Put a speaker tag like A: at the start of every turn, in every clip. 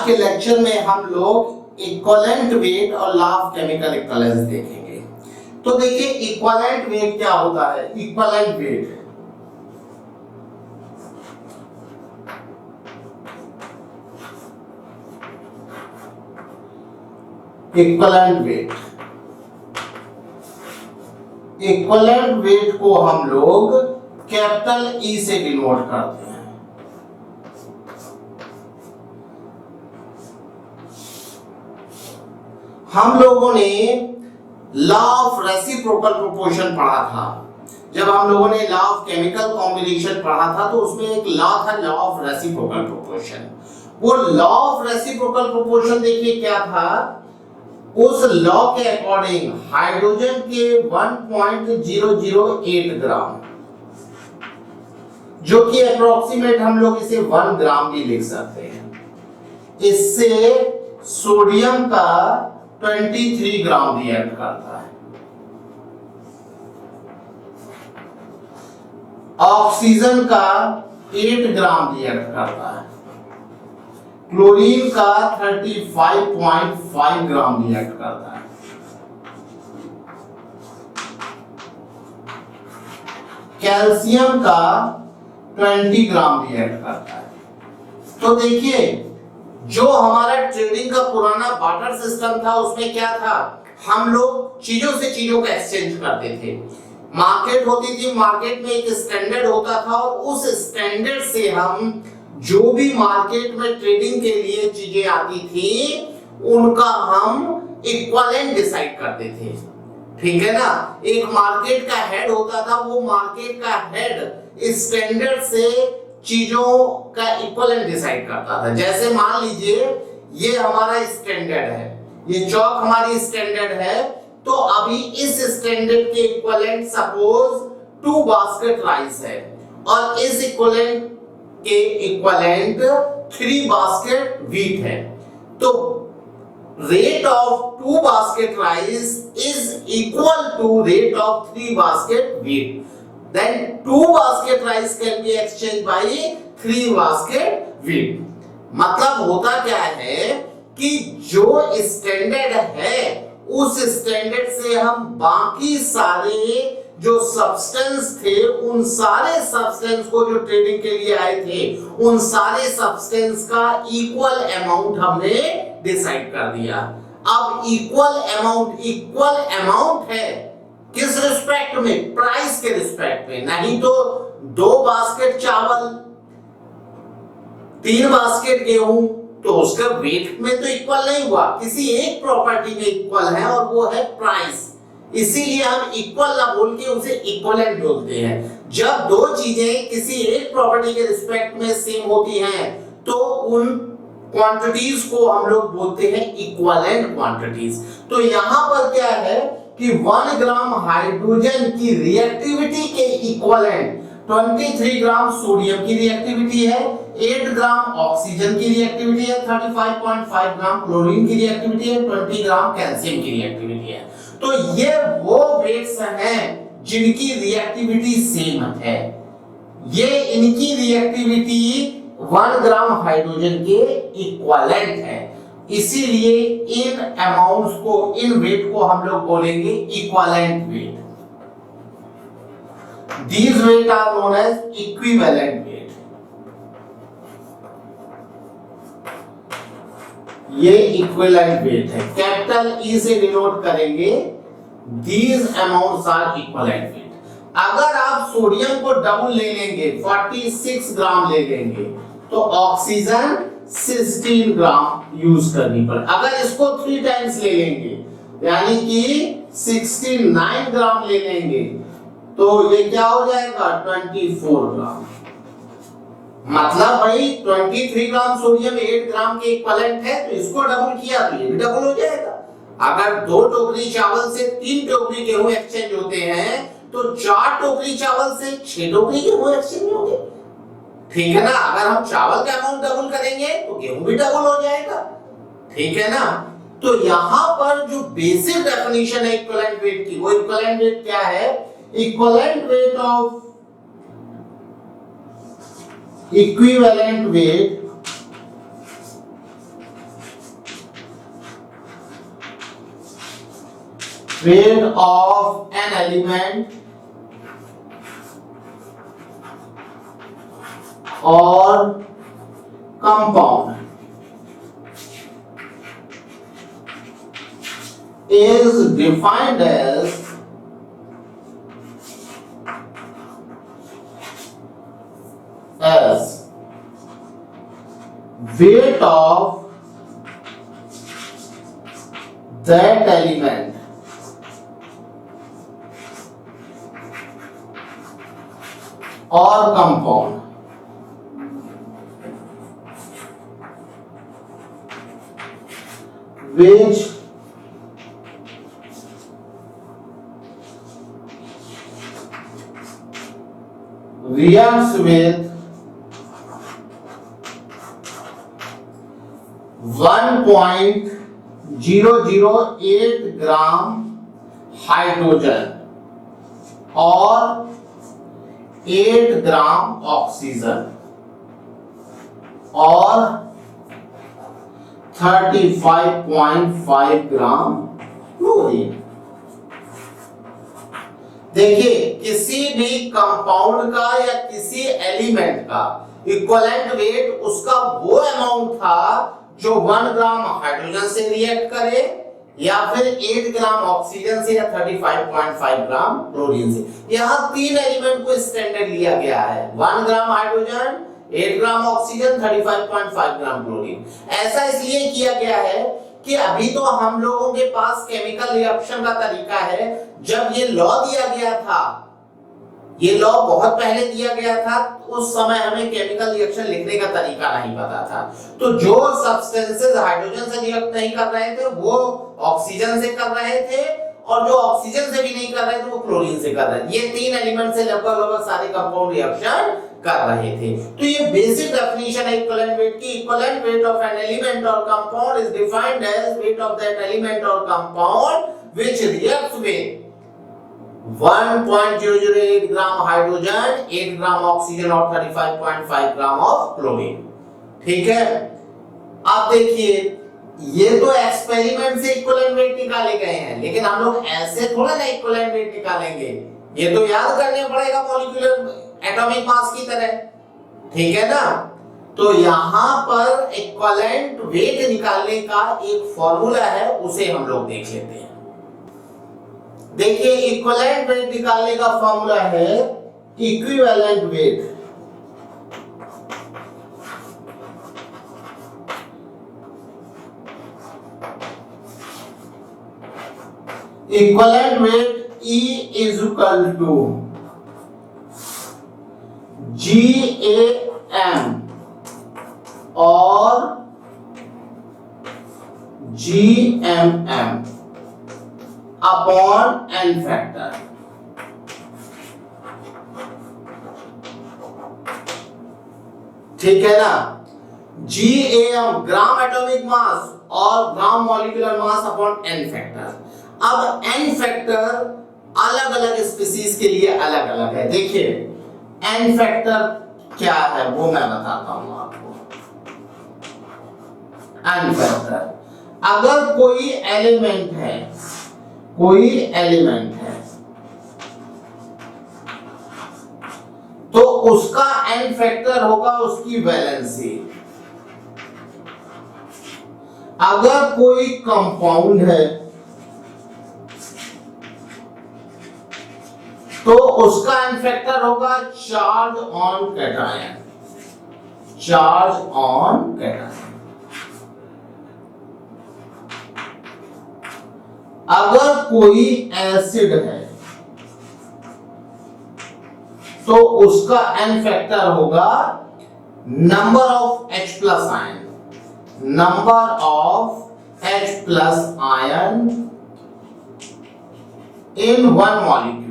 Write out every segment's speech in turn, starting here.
A: आज के लेक्चर में हम लोग इक्विवेलेंट वेट और लॉ ऑफ केमिकल इक्विवेलेंस देखेंगे। तो देखिए इक्विवेलेंट वेट क्या होता है। इक्विवेलेंट वेट इक्विवेलेंट वेट को हम लोग कैपिटल ई से डिनोट करते हैं। हम लोगों ने लॉ ऑफ रेसिप्रोकल प्रोपोर्शन पढ़ा था। जब हम लोगों ने लॉ ऑफ केमिकल कॉम्बिनेशन पढ़ा था तो उसमें एक लॉ था, लॉ ऑफ रेसिप्रोकल प्रोपोर्शन। वो लॉ ऑफ रेसिप्रोकल प्रोपोर्शन देखिए क्या था। उस लॉ के अकॉर्डिंग हाइड्रोजन के 1.008 ग्राम, जो कि अप्रोक्सीमेट हम लोग इसे 1 ग्राम भी लिख सकते हैं, इससे सोडियम का 23 ग्राम रिएक्ट करता है, ऑक्सीजन का 8 ग्राम रिएक्ट करता है, क्लोरीन का 35.5 ग्राम रिएक्ट करता है, कैल्शियम का 20 ग्राम रिएक्ट करता है। तो देखिए जो हमारा ट्रेडिंग का पुराना बार्टर सिस्टम था उसमें क्या था, हम लोग चीजों से चीजों का एक्सचेंज करते थे। मार्केट होती थी, मार्केट में एक स्टैंडर्ड होता था और उस स्टैंडर्ड से हम जो भी मार्केट में ट्रेडिंग के लिए चीजें आती थी उनका हम इक्विवेलेंट डिसाइड करते थे। ठीक है ना। एक मार्केट का हेड होता था, वो मार्केट का हेड स्टैंडर्ड से चीजों का इक्विवेलेंट डिसाइड करता था। जैसे मान लीजिए ये हमारा स्टैंडर्ड है, ये चौक हमारी स्टैंडर्ड है, तो अभी इस स्टैंडर्ड के इक्विवेलेंट सपोज 2 बास्केट राइस है और इस इक्विवेलेंट के इक्विवेलेंट 3 बास्केट व्हीट है। तो rate of 2 basket rice is equal to rate of 3 basket wheat. Then 2 basket rice can be exchanged by 3 basket wheat. मतलब होता क्या है कि जो स्टैंडर्ड है उस स्टैंडर्ड से हम बाकी सारे जो सब्सटेंस थे, उन सारे सब्सटेंस को जो ट्रेडिंग के लिए आए थे, उन सारे सब्सटेंस का इक्वल अमाउंट हमने डिसाइड कर दिया। अब इक्वल अमाउंट है किस रिस्पेक्ट में, प्राइस के रिस्पेक्ट में। नहीं तो 2 बास्केट चावल 3 बास्केट गेहूं, तो उसका वेट में तो इक्वल नहीं हुआ, किसी एक प्रॉपर्टी में इक्वल है और वो है प्राइस। इसीलिए हम इक्वल ना बोल के उसे इक्विवेलेंट बोलते हैं। जब दो चीजें किसी एक प्रॉपर्टी के रिस्पेक्ट में सेम होती हैं तो उन क्वांटिटीज को हम लोग बोलते हैं इक्विवेलेंट क्वांटिटीज। तो यहां पर क्या है कि 1 ग्राम हाइड्रोजन की रिएक्टिविटी के इक्विवेलेंट 23 ग्राम सोडियम की रिएक्टिविटी है, 8 ग्राम ऑक्सीजन की रिएक्टिविटी है, 35.5 ग्राम क्लोरीन की रिएक्टिविटी है, 20 ग्राम कैल्शियम की रिएक्टिविटी है। तो ये वो वेट्स हैं जिनकी रिएक्टिविटी सेम है। ये इनकी रिएक्टिविटी 1 ग्राम हाइड्रोजन के इक्विवेलेंट है। इसीलिए इन अमाउंट्स को, इन वेट को हम लोग बोलेंगे equivalent weight. These weight are known as equivalent weight. ये इक्विवेलेंट वेट है, कैपिटल ई से डिनोट करेंगे। These amounts are equivalent weight. अगर आप सोडियम को डबल ले लेंगे, 46 ग्राम ले लेंगे, तो ऑक्सीजन 16 ग्राम यूज करनी पड़े। अगर इसको 3 टाइम्स ले लेंगे यानी कि 69 ग्राम ले लेंगे तो ये क्या हो जाएगा 24 ग्राम। मतलब भाई 23 ग्राम सोडियम 8 ग्राम के इक्विवेलेंट है, तो इसको डबल किया तो ये भी डबल हो जाएगा। अगर 2 टोकरी चावल से 3 टोकरी गेहूं एक्सचेंज होते हैं तो 4 टोकरी चावल से 6 टोकरी गेहूं एक्सचेंज होंगे। ठीक है ना। अगर हम चावल का अमाउंट डबल करेंगे तो गेहूं भी डबल हो जाएगा। ठीक है ना। तो यहां पर जो बेसिक डेफिनेशन है इक्विवेलेंट वेट की, वो इक्विवेलेंट वेट क्या है, equivalent weight of equivalent weight weight of an element or compound is defined as weight of that element or compound which reacts with 1.008 gram hydrogen or 8 gram oxygen or 35.5 gram chlorine. देखिए किसी भी compound का या किसी element का equivalent weight उसका वो amount था जो 1 ग्राम हाइड्रोजन से रिएक्ट करे या फिर 8 ग्राम ऑक्सीजन से या 35.5 ग्राम क्लोरीन से। यहां 3 एलिमेंट को स्टैंडर्ड लिया गया है, 1 ग्राम हाइड्रोजन, 8 ग्राम ऑक्सीजन, 35.5 ग्राम क्लोरीन। ऐसा इसलिए किया गया है कि अभी तो हम लोगों के पास केमिकल रिएक्शन का तरीका है। जब ये लॉ दिया गया था, ये लॉ बहुत पहले दिया गया था, उस समय हमें केमिकल रिएक्शन लिखने का तरीका नहीं पता था। तो जो सब्सटेंसेस हाइड्रोजन से रिएक्ट नहीं कर रहे थे वो ऑक्सीजन से कर रहे थे, और जो ऑक्सीजन से भी नहीं कर रहे थे वो क्लोरीन से कर रहे थे। ये 3 एलिमेंट से लगभग सारे कंपाउंड रिएक्शन कर रहे थे। तो ये बेसिक डेफिनेशन है इक्विवेलेंट वेट की। Equivalent weight of an element और compound is defined as weight of that element और compound which reacts with 1.008 gram hydrogen, 8 gram oxygen और 35.5 ग्राम ऑफ क्लोरीन। ठीक है, अब देखिए ये तो एक्सपेरिमेंट से इक्विवेलेंट वेट निकाले गए हैं, लेकिन हम लोग ऐसे थोड़ा ना इक्विवेलेंट वेट निकालेंगे, ये तो याद करने पड़ेगा मॉलिक्यूलर एटॉमिक मास की तरह। ठीक है ना, तो यहां पर इक्विवेलेंट वेट निकालने का एक फॉर्मूला है, उसे हम लोग देख लेते हैं। देखिए इक्विवेलेंट वेट निकालने का फॉर्मूला है equivalent wait equivalent weight E is equal to GAM और GMM अपॉन N फैक्टर। ठीक है ना, GAM ग्राम एटॉमिक मास और gram molecular mass upon N factor. अब N फैक्टर अलग अलग स्पीशीज के लिए अलग अलग है। देखिए N फैक्टर क्या है वो मैं बताता हूं आपको। N फैक्टर, अगर कोई एलिमेंट है तो उसका N फैक्टर होगा उसकी वैलेंसी। अगर कोई कंपाउंड है तो उसका N फैक्टर होगा चार्ज ऑन कैटायन। अगर कोई एसिड है तो उसका N फैक्टर होगा number of H plus ion in one molecule.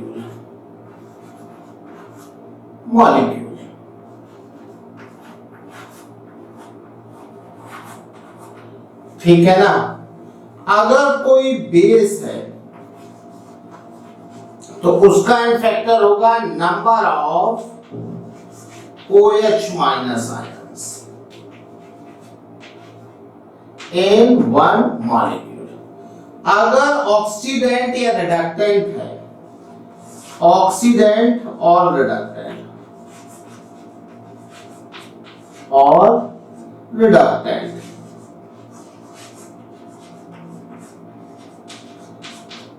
A: ठीक है ना, अगर कोई बेस है तो उसका N फैक्टर होगा number of OH minus ions in one molecule. अगर ऑक्सीडेंट या रिडक्टेंट है, ऑक्सीडेंट और रिडक्टेंट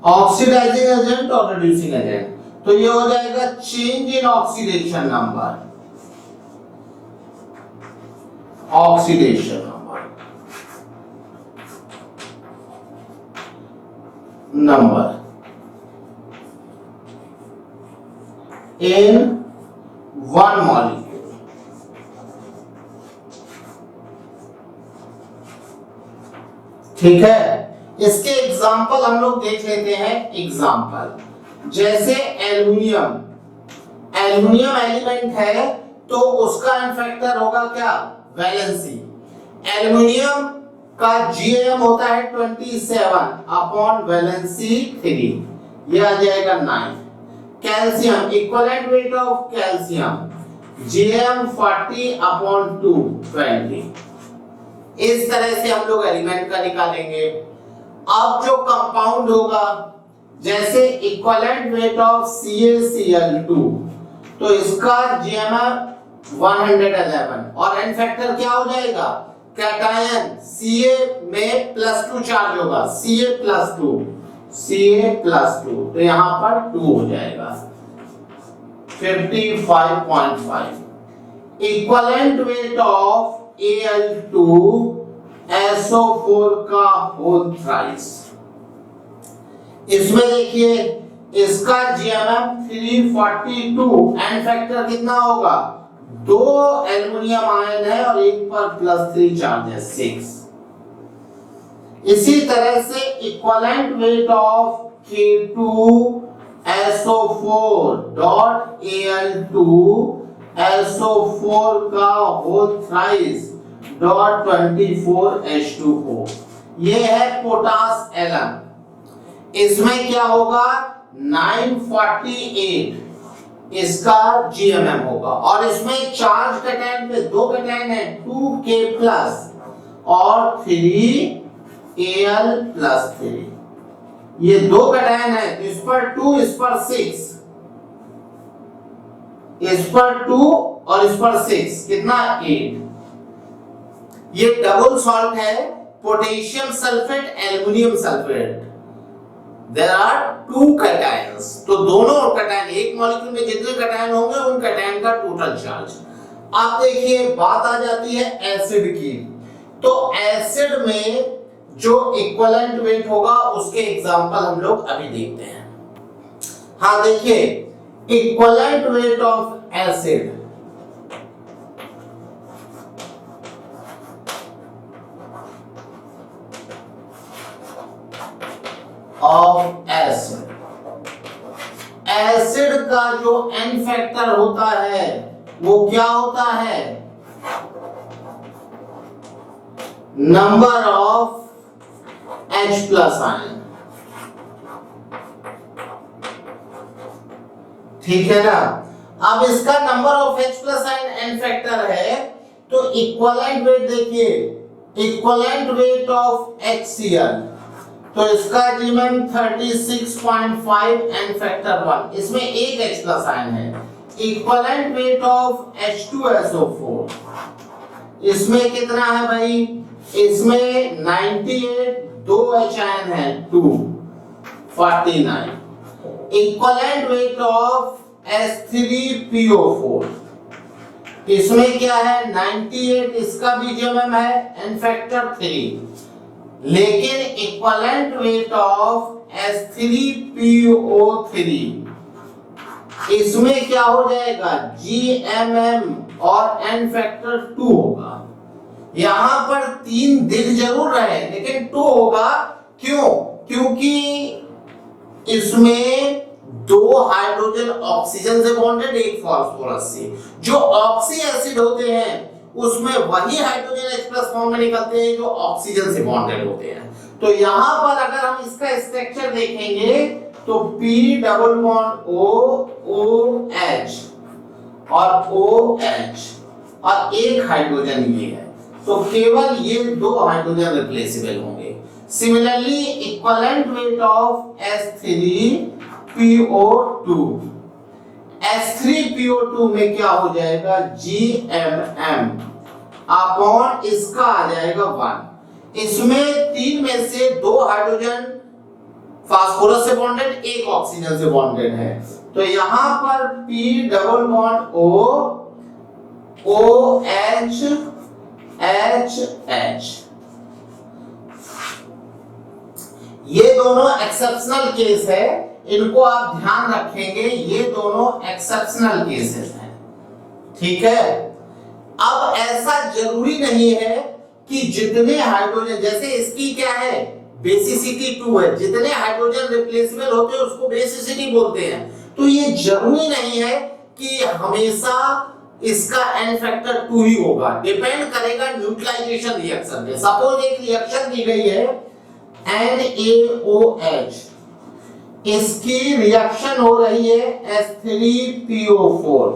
A: ऑक्सीडाइजिंग एजेंट और रिड्यूसिंग एजेंट, तो ये हो जाएगा change in oxidation number, oxidation number in one molecule। ठीक है, इसके एग्जाम्पल हम लोग देख लेते हैं। एग्जाम्पल जैसे एल्युमिनियम, एल्युमिनियम एलिमेंट है तो उसका एन फैक्टर होगा क्या, वैलेंसी। एल्युमिनियम का जीएम होता है 27 अपॉन वैलेंसी 3, ये आ जाएगा 9। Calcium, equivalent weight of calcium GM 40 upon 2 20। इस तरह से हम लोग एलिमेंट का निकालेंगे। अब जो कंपाउंड होगा, जैसे इक्विवेलेंट वेट ऑफ CaCl2, तो इसका जीएम 111 और एन फैक्टर क्या हो जाएगा, कैटायन Ca में +2 चार्ज होगा, Ca+2, तो यहां पर 2 हो जाएगा 55.5। इक्विवेलेंट वेट ऑफ Al2SO4 का होल थ्राइस, इसमें देखिए इसका जीएमएम 342, एन फैक्टर कितना होगा, 2 एल्युमिनियम आयन है और एक पर +3 चार्ज है 6। इसी तरह से इक्विवेलेंट वेट ऑफ K2SO4.Al2SO4 का होल थ्राइस .24H2O, ये है पोटास एलम। इसमें क्या होगा, 948 इसका जीएमएम होगा, और इसमें चार्ज कैटायन पे 2 कैटायन है, 2K+ और 3Al+3, ये 2 कैटायन है, इस पर 2, इस पर 6, इस पर 2 और इस पर 6, कितना 8। ये डबल सॉल्ट है, potassium sulphate aluminium sulphate. There are 2 cations, तो दोनों कैटायन, एक मॉलिक्यूल में जितने कैटायन होंगे उन कैटायन का टोटल चार्ज। अब देखिए बात आ जाती है एसिड की, तो एसिड में जो इक्विवेलेंट वेट होगा उसके एग्जांपल हम लोग अभी देखते हैं। हाँ देखिए, equivalent weight of acid, acid का जो एन फैक्टर होता है वो क्या होता है, नंबर ऑफ H+ आयन। ठीक है ना। अब इसका number of H+ ion n factor है, तो इक्विवेलेंट वेट देखिए, इक्विवेलेंट वेट ऑफ HCl, तो इसका जीएम 36.5 एन फैक्टर 1, इसमें एक H+ आयन है। इक्विवेलेंट वेट ऑफ H2SO4, इसमें कितना है भाई, इसमें 98, 2 H आयन है 249। इक्विवेलेंट वेट ऑफ H3PO4, इसमें क्या है 98, इसका भी जीएमएम है एन फैक्टर 3, लेकिन इक्विवेलेंट वेट ऑफ H3PO3, इसमें क्या हो जाएगा, जीएमएम और एन फैक्टर 2 होगा। यहां पर 3 दिख जरूर रहे लेकिन 2 होगा, क्यों, क्योंकि इसमें 2 हाइड्रोजन ऑक्सीजन से बॉन्डेड, एक फास्फोरस से। जो ऑक्सी एसिड होते हैं उसमें वही हाइड्रोजन H+ फॉर्म में निकलते हैं जो ऑक्सीजन से बॉन्डेड होते हैं। तो यहां पर अगर हम इसका स्ट्रक्चर देखेंगे तो P double bond O, OH और OH और एक हाइड्रोजन ये है, तो केवल ये 2 हाइड्रोजन रिप्लेसेबल होंगे। Similarly, equivalent weight of H3PO2, H3PO2 में क्या हो जाएगा, GMM अपॉन इसका आ जाएगा 1। इसमें 3 में से 2 हाइड्रोजन फास्फोरस से बॉन्डेड, एक ऑक्सीजन से बॉन्डेड है, तो यहां पर P double bond O OH HH, ये दोनों एक्सेप्शनल केस है, इनको आप ध्यान रखेंगे, ये दोनों एक्सेप्शनल केसेस हैं, ठीक है। अब ऐसा जरूरी नहीं है कि जितने हाइड्रोजन, जैसे इसकी क्या है, बेसिसिटी 2 है, जितने हाइड्रोजन रिप्लेसेबल होते हैं उसको बेसिसिटी बोलते हैं, तो ये जरूरी नहीं है कि हमेशा इसका n फैक्टर 2 ही होगा, डिपेंड करेगा न्यूट्रलाइजेशन रिएक्शन पे। सपोज एक रिएक्शन दी गई है NaOH, इसकी रिएक्शन हो रही है H3PO4,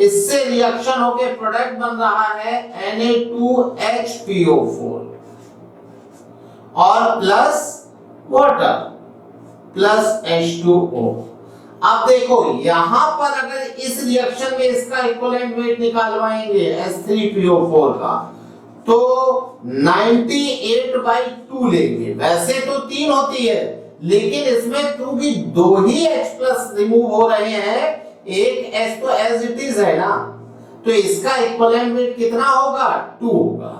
A: इससे रिएक्शन होके प्रोडक्ट बन रहा है Na2HPO4 और प्लस वाटर प्लस H2O। अब देखो यहां पर अगर इस रिएक्शन में इसका इक्विवेलेंट वेट निकालवाएंगे H3PO4 का, तो 98/2 लेंगे। वैसे तो 3 होती है, लेकिन इसमें क्योंकि 2 ही H+ रिमूव हो रहे हैं, एक H तो एज इट इज है ना, तो इसका इक्विवेलेंट वेट कितना होगा, 2 होगा।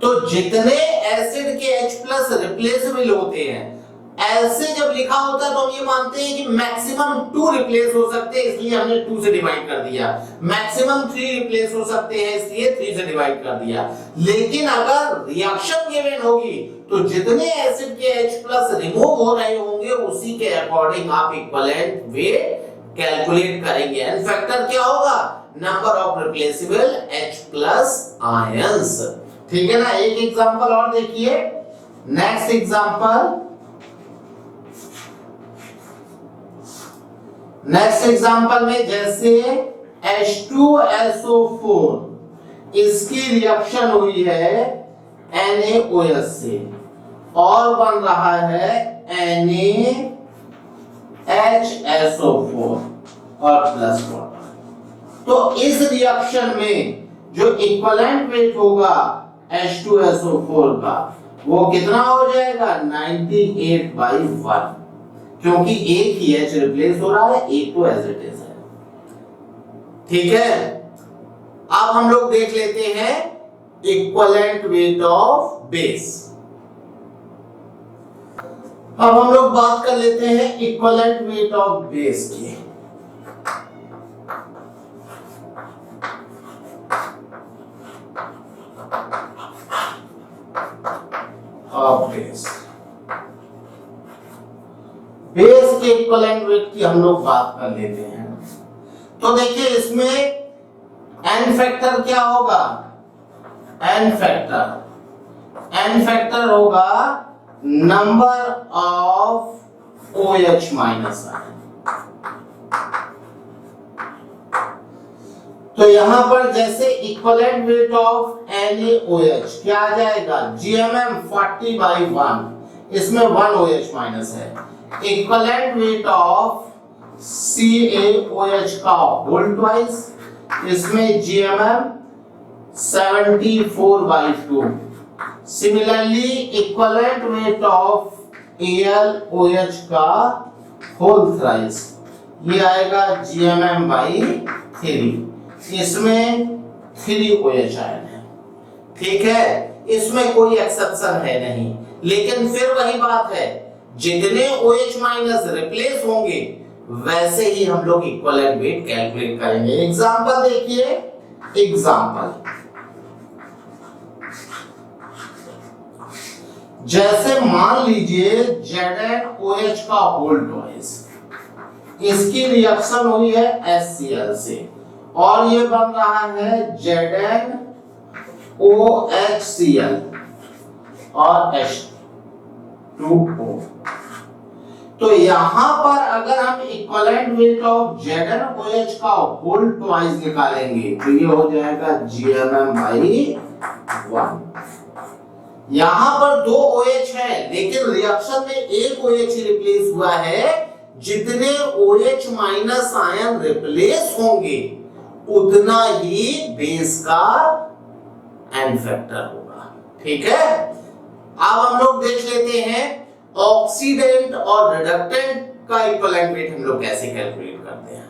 A: तो जितने एसिड के H+ रिप्लेसेबल होते हैं, ऐसे जब लिखा होता है तो हम ये मानते हैं कि मैक्सिमम 2 रिप्लेस हो सकते हैं, इसलिए हमने 2 से डिवाइड कर दिया। मैक्सिमम 3 रिप्लेस हो सकते हैं, इसलिए 3 से डिवाइड कर दिया। लेकिन अगर रिएक्शन गिवन होगी तो जितने एसिड के H+ रिमूव हो रहे होंगे उसी के अकॉर्डिंग आप इक्विवेलेंट वेट कैलकुलेट करेंगे। एन फैक्टर क्या होगा, number of replaceable H+ ions, ठीक है ना। एक एग्जांपल और देखिए, नेक्स्ट एग्जांपल में जैसे H2SO4, इसकी रिएक्शन हुई है NaOH से और बन रहा है NaHSO4 और प्लस वाटर। तो इस रिएक्शन में जो इक्विवेलेंट वेट होगा H2SO4 का, वो कितना हो जाएगा, 98/1, क्योंकि एक ही H रिप्लेस हो रहा है, एक तो एज इट इज है, ठीक है। अब हम लोग देख लेते हैं इक्विवेलेंट वेट ऑफ बेस। अब हम लोग बात कर लेते हैं इक्विवेलेंट वेट ऑफ बेस की। बेस के इक्विवेलेंट वेट की हम लोग बात कर लेते हैं। तो देखिए इसमें n फैक्टर क्या होगा, n फैक्टर होगा number of OH minus ion. तो यहां पर जैसे इक्विवेलेंट वेट ऑफ NaOH क्या आ जाएगा, GMM 40/1, इसमें 1 OH माइनस है। इक्विवेलेंट वेट ऑफ CaOH का होल ट्वाइस, इसमें GMM 74/2। Similarly equivalent weight of AlOH का होल थ्राइस, ये आएगा GMM/3, इसमें 3 OH आयन है, ठीक है। इसमें कोई एक्सेप्शन है नहीं, लेकिन फिर वही बात है, जितने OH माइनस रिप्लेस होंगे वैसे ही हम लोग इक्विवेलेंट वेट कैलकुलेट करेंगे। एग्जांपल देखिए, जैसे मान लीजिए ZnOH का होल ट्वाइस, इसकी रिएक्शन हुई है HCl से और ये बन रहा है ZnOHCl और H2O। तो यहां पर अगर हम इक्विवेलेंट वेट ऑफ ZnOH का होल ट्वाइस निकालेंगे तो ये हो जाएगा GMM/1। यहां पर 2 OH है लेकिन रिएक्शन में एक OH रिप्लेस हुआ है। जितने OH माइनस आयन रिप्लेस होंगे उतना ही बेस का एन फैक्टर होगा। ठीक है, अब हम लोग देख लेते हैं ऑक्सीडेंट और रिडक्टेंट का इक्विवेलेंट वेट हम लोग कैसे कैलकुलेट करते हैं।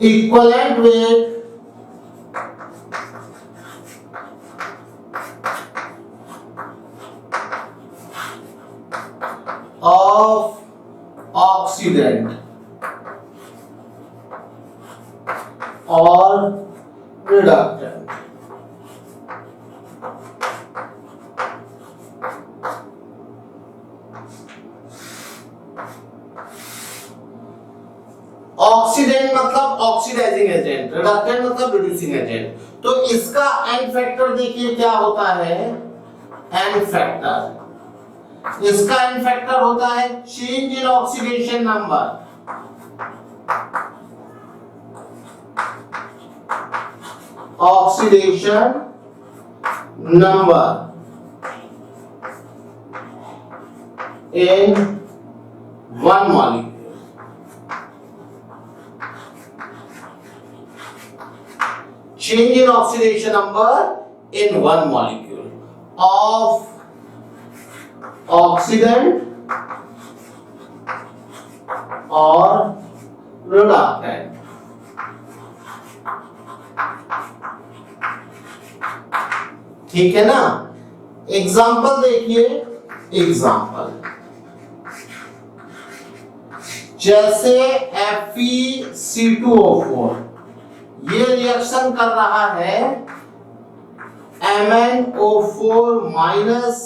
A: इक्विवेलेंट वेट ऑफ ऑक्सीडेंट और रिडक्टेंट। ऑक्सीडेंट मतलब ऑक्सीडाइजिंग एजेंट, रिडक्टेंट मतलब रिड्यूसिंग एजेंट। तो इसका एन फैक्टर देखिए क्या होता है, एन फैक्टर, इसका एन फैक्टर होता है change in oxidation number. Oxidation number in one molecule. Change in oxidation number in one molecule of oxidant or reductant. ठीक है ना। एग्जाम्पल देखिए, एग्जाम्पल जैसे FeC2O4 ये रिएक्शन कर रहा है MnO4 माइनस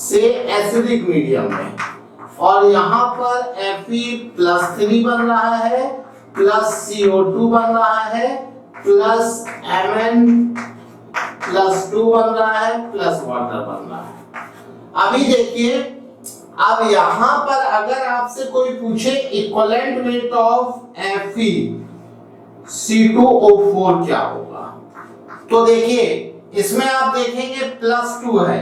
A: से एसिडिक मीडियम में, और यहां पर Fe+3 बन रहा है प्लस CO2 बन रहा है प्लस Mn+2 बन रहा है प्लस वाटर बन रहा है। अभी देखिए, अब यहां पर अगर आपसे कोई पूछे इक्विवेलेंट वेट ऑफ FeC2O4 क्या होगा, तो देखिए इसमें आप देखेंगे +2 है,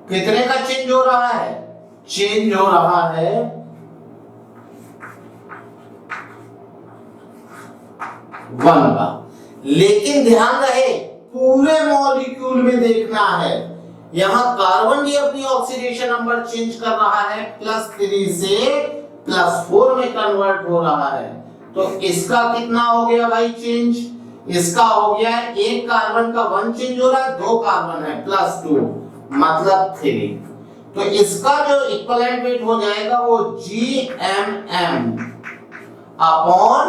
A: कितने का चेंज हो रहा है, चेंज हो रहा है 1 का। लेकिन ध्यान रहे पूरे मॉलिक्यूल में देखना है, यहां कार्बन भी अपनी ऑक्सीडेशन नंबर चेंज कर रहा है, +3 से +4 में कन्वर्ट हो रहा है। तो इसका कितना हो गया भाई चेंज, इसका हो गया एक कार्बन का 1 चेंज हो रहा है, 2 कार्बन है +2 मतलब 3। तो इसका जो इक्विवेलेंट वेट हो जाएगा वो GMM upon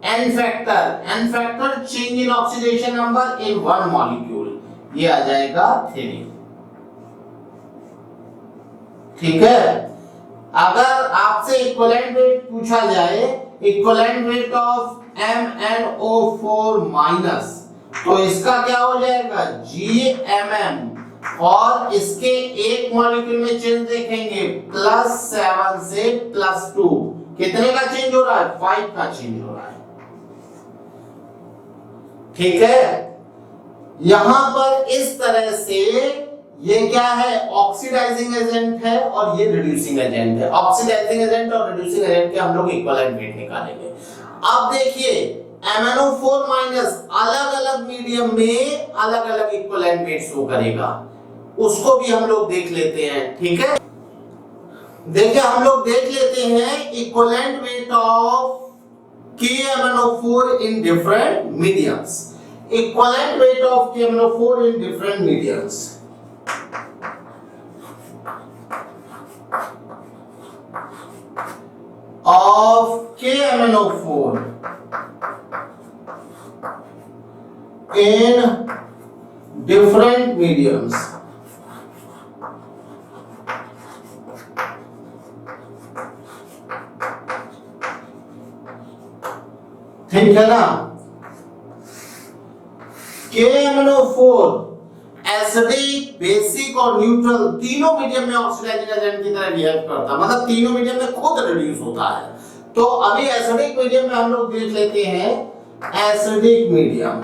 A: n factor change in oxidation number in one molecule, ये आ जाएगा 3। ठीक है, अगर आपसे इक्विवेलेंट वेट पूछा जाए, equivalent weight of MnO4 minus, तो इसका क्या हो जाएगा GMM, और इसके एक मॉलिक्यूल में चेंज देखेंगे +7 से +2, कितने का चेंज हो रहा है, 5 का चेंज हो रहा है। ठीक है, यहां पर इस तरह से ये क्या है, ऑक्सीडाइजिंग एजेंट है और ये रिड्यूसिंग एजेंट है। ऑक्सीडाइजिंग एजेंट और रिड्यूसिंग एजेंट के हम लोग इक्विवेलेंट वेट निकालेंगे। अब देखिए MnO4 माइनस अलग-अलग मीडियम में अलग-अलग इक्विवेलेंट वेट शो करेगा, उसको भी हम लोग देख लेते हैं। ठीक है, देखिए हम लोग देख लेते हैं equivalent weight of KMnO4 in different mediums. Equivalent weight of KMnO4 in different mediums. Of KMnO4 in different mediums. ठीक है ना। KMnO4 एसिडिक, बेसिक और न्यूट्रल तीनों मीडियम में ऑक्सीडाइजिंग एजेंट की तरह बिहेव करता है, मतलब तीनों मीडियम में खुद रिड्यूस होता है। तो अभी एसिडिक मीडियम में हम लोग देख लेते हैं, acidic medium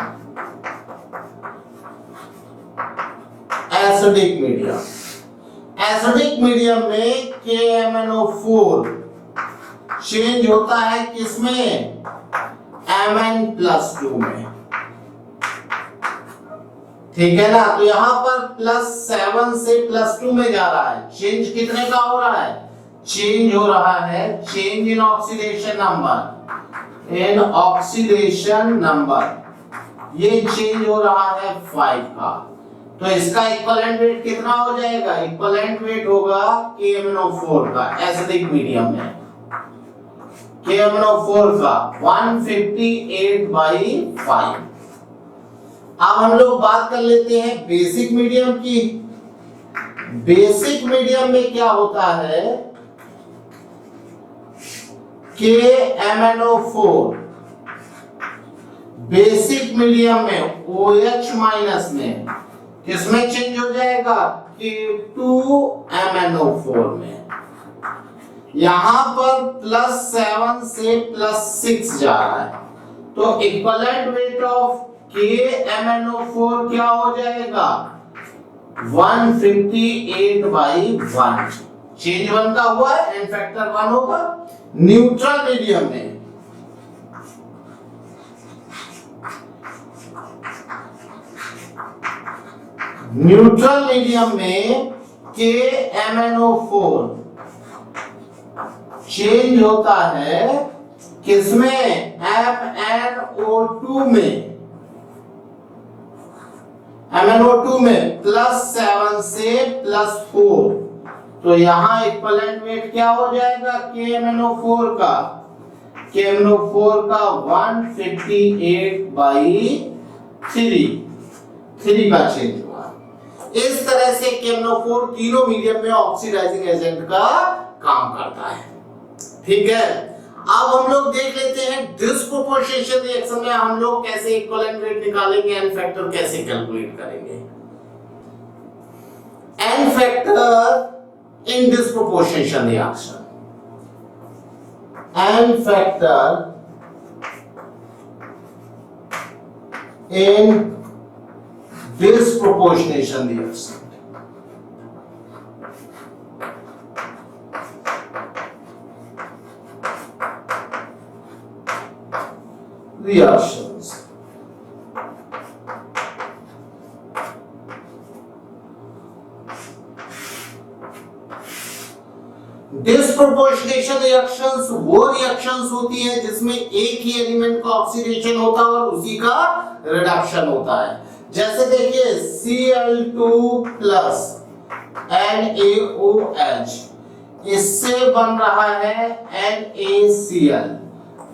A: acidic medium, acidic medium में KMnO4 चेंज होता है किसमें? Mn+2 में, ठीक है ना। तो यहां पर +7 से +2 में जा रहा है। चेंज कितने का हो रहा है? चेंज हो रहा है, change in oxidation number, in oxidation number ये चेंज हो रहा है 5 का। तो इसका इक्विवेलेंट वेट कितना हो जाएगा? इक्विवेलेंट वेट होगा KMnO4 का एसिडिक मीडियम में, KMnO4 का 158/5। अब हम लोग बात कर लेते हैं बेसिक मीडियम की। बेसिक मीडियम में क्या होता है? KMnO4 बेसिक मीडियम में OH माइनस में किसमें चेंज हो जाएगा? K2MnO4 में। यहां पर +7 से +6 जा रहा है, तो इक्विवेलेंट वेट ऑफ KMnO4 क्या हो जाएगा? 158/1। चेंज 1 का हुआ है, एन फैक्टर 1 होगा। न्यूट्रल मीडियम में KMnO4 चेंज होता है किसमें? MnO2 में, MnO2 में +7 से +4। तो यहां इक्विवेलेंट वेट क्या हो जाएगा KMnO4 का? KMnO4 का 158/3 का चेंज हुआ। इस तरह से KMnO4 तीनों मीडियम में ऑक्सीडाइजिंग एजेंट का काम करता है, ठीक है। अब हम लोग देख लेते हैं डिस्प्रोपोर्शनेशन रिएक्शन में हम लोग कैसे इक्विवेलेंट वेट निकालेंगे, एन फैक्टर कैसे कैलकुलेट करेंगे। N factor in disproportionation reaction, N factor in disproportionation reaction, reactions disproportionation reactions वो रिएक्शंस होती है जिसमें एक ही एलिमेंट का ऑक्सीडेशन होता है और उसी का रिडक्शन होता है। जैसे देखिए Cl2 प्लस NaOH, इससे बन रहा है NaCl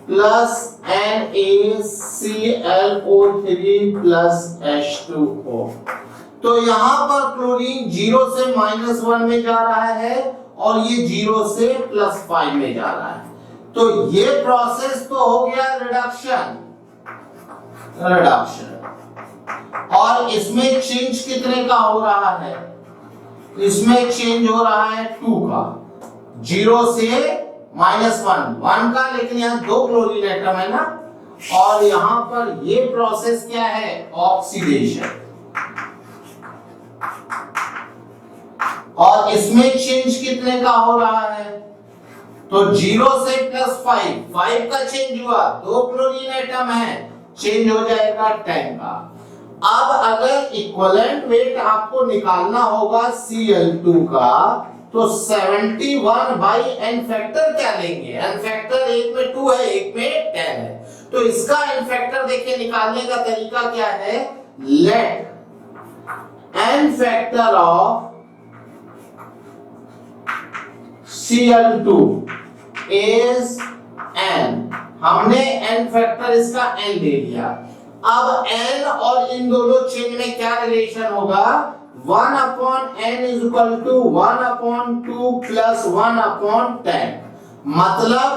A: plus NaClO3 plus H2O। तो यहां पर क्लोरीन 0 से -1 में जा रहा है और ये 0 से +5 में जा रहा है। तो ये प्रोसेस तो हो गया रिडक्शन, और इसमें चेंज कितने का हो रहा है? इसमें चेंज हो रहा है 2 का, 0 से -1 का, लेकिन यहाँ 2 क्लोरीन एटम है ना। और यहां पर ये प्रोसेस क्या है? ऑक्सीडेशन। और इसमें चेंज कितने का हो रहा है? तो 0 से +5 का चेंज हुआ, 2 क्लोरीन एटम है, चेंज हो जाएगा 10 का। अब अगर इक्विवेलेंट वेट आपको निकालना होगा Cl2 का, तो 71/n फैक्टर क्या लेंगे? n फैक्टर एक में 2 है, एक में 10 है। तो इसका n फैक्टर देखिए निकालने का तरीका क्या है? Let n factor of Cl2 is n। हमने n फैक्टर इसका n ले लिया। अब n और इन दोनों चेंज में क्या रिलेशन होगा? 1/n = 1/2 + 1/10। मतलब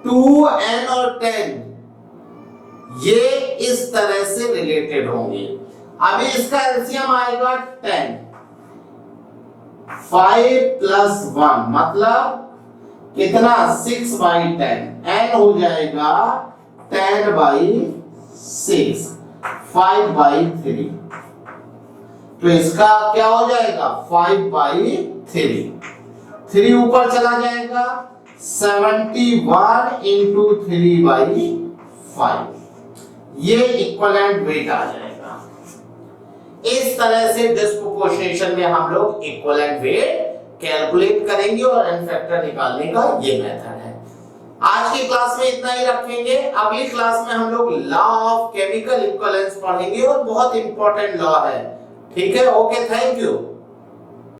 A: 2n और 10 ये इस तरह से रिलेटेड होंगे। अभी इसका एलसीएम आएगा 10, 5 + 1 मतलब कितना? 6/10। n हो जाएगा 10/6, 5/3। तो तो इसका क्या हो जाएगा 5/3, 3 ऊपर चला जाएगा 71 इंटू 3/5, ये इक्विवेलेंट वेट आ जाएगा। इस तरह से डिस्प्रोपोर्शनेशन में हम लोग इक्विवेलेंट वेट कैलकुलेट करेंगे और n फैक्टर निकालने का ये मेथड है। आज की क्लास में इतना ही रखेंगे। अगली क्लास में हम लोग लॉ ऑफ केमिकल इक्विवेलेंस पढ़ेंगे और बहुत इंपॉर्टेंट लॉ है। ठीक है, ओके, थैंक यू।